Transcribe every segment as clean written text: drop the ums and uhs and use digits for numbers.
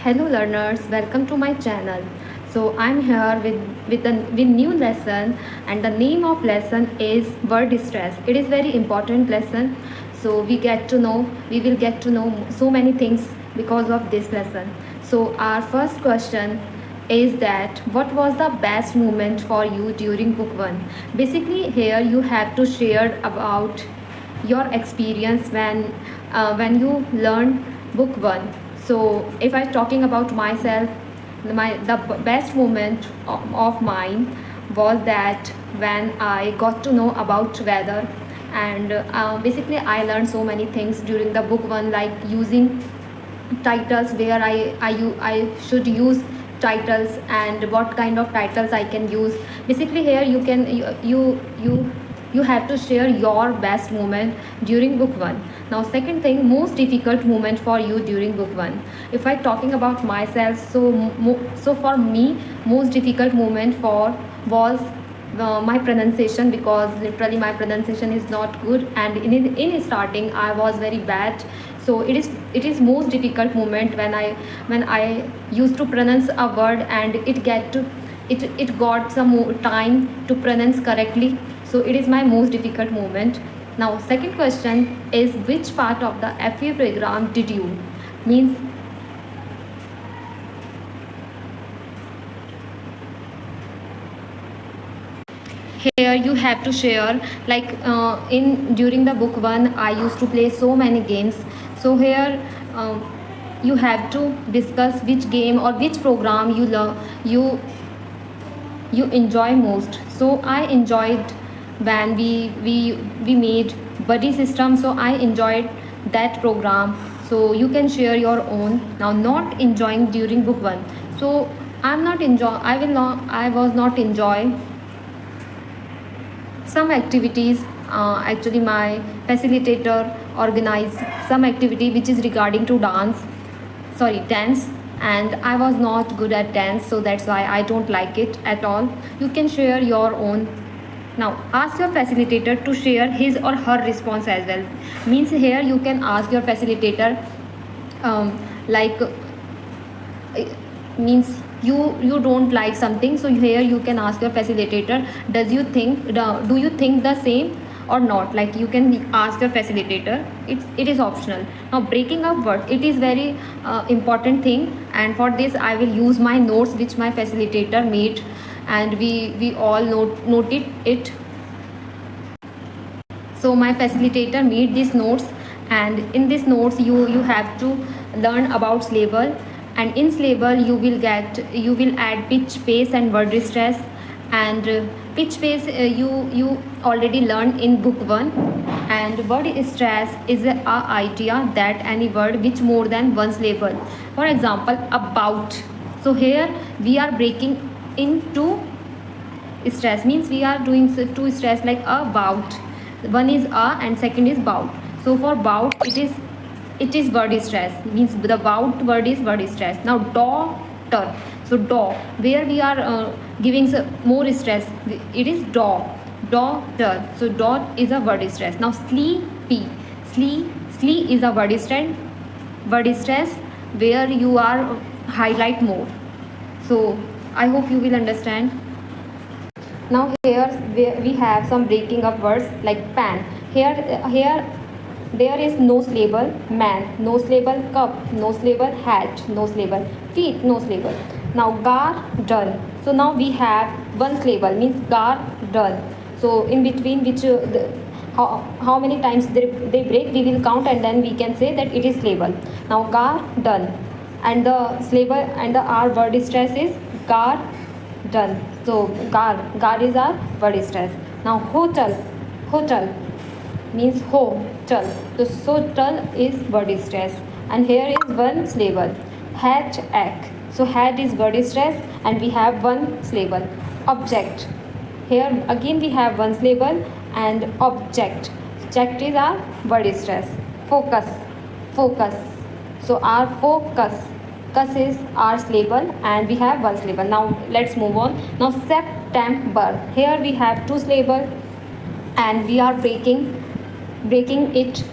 Hello learners, welcome to my channel. So I'm here with new lesson, and the name of lesson is word stress. It is very important lesson. So we will get to know so many things because of this lesson. So our first question is that what was the best moment for you during book 1? Basically here you have to share about your experience when you learn book 1. So if I'm talking about myself, the best moment of mine was that when I got to know about weather, and basically I learned so many things during the book 1, like using titles, where I should use titles and what kind of titles I can use. Basically here you have to share your best moment during book 1. Now second thing, most difficult moment for you during book 1. If I talking about myself, so for me most difficult moment for was my pronunciation, because literally my pronunciation is not good, and in starting I was very bad. So it is most difficult moment when I used to pronounce a word and it got some more time to pronounce correctly. So it is my most difficult moment. Now second question is, which part of the FA program did you means here you have to share, like in during the book 1 I used to play so many games. So here you have to discuss which game or which program you love, you enjoy most. So I enjoyed when we made buddy system, so I enjoyed that program. So you can share your own. Now not enjoying during book 1, so I was not enjoy some activities. Actually my facilitator organized some activity which is regarding to dance, and I was not good at dance, so that's why I don't like it at all. You can share your own. Now ask your facilitator to share his or her response as well. Means here you can ask your facilitator, like means you don't like something, so here you can ask your facilitator, do you think the same or not. Like you can ask your facilitator. It is optional. Now breaking up words, it is very important thing, and for this I will use my notes which my facilitator made, and we all noted it. So my facilitator made these notes, and in these notes you have to learn about syllable, and in syllable you will add pitch, pace and word stress. And pitch, pace you already learned in book 1, and word stress is a idea that any word which more than one syllable. For example, about. So here we are breaking into stress, means we are doing two stress, like about. One is a and second is bout. So for bout it is word stress, means the bout word is word stress. Now daughter. So do, where we are giving more stress, it is daughter. So dot is a word stress. Now sleepy. Sleep is a word stress where you are highlight more. So I hope you will understand. Now here we have some breaking of words, like pan. Here there is no syllable. Man, no syllable. Cup, no syllable. Hat, no syllable. Feet, no syllable. Now garden. So now we have one syllable, means garden. So in between which how many times they break, we will count, and then we can say that it is syllable. Now garden, and the syllable and the R word stress is garden. So gar is our word stress. Now hotel means hotel. So hotel is word stress, and here is one syllable. Hat, act. So hat is word stress, and we have one syllable. Object. Here again we have one syllable and object. Object is our word stress. Focus. So our focus is our syllable, and we have one syllable. Now let's move on. Now September. Here we have two syllable, and we are breaking it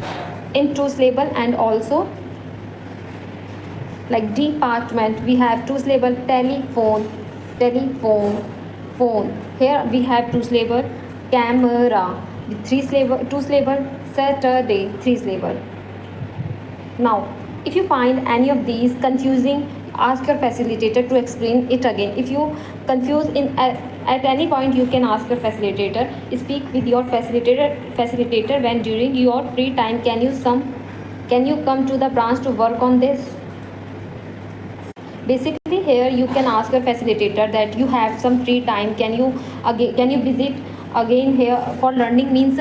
into syllable, and also Like department, we have two syllable telephone, telephone, phone. Here we have two syllable camera, with three syllable, two syllable Saturday, three syllable. Now, if you find any of these confusing, ask your facilitator to explain it again. If you confuse at any point, you can ask your facilitator. Speak with your facilitator when during your free time. Can you come to the branch to work on this? Basically, here you can ask your facilitator that you have some free time. Can you visit again here for learning? Means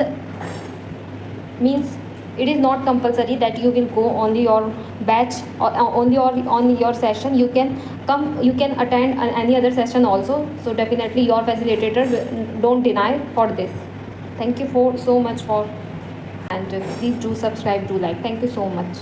it is not compulsory that you will go on your batch or on your session. You can come, you can attend any other session also. So definitely your facilitator don't deny for this. Thank you for so much for, and please do subscribe, do like. Thank you so much.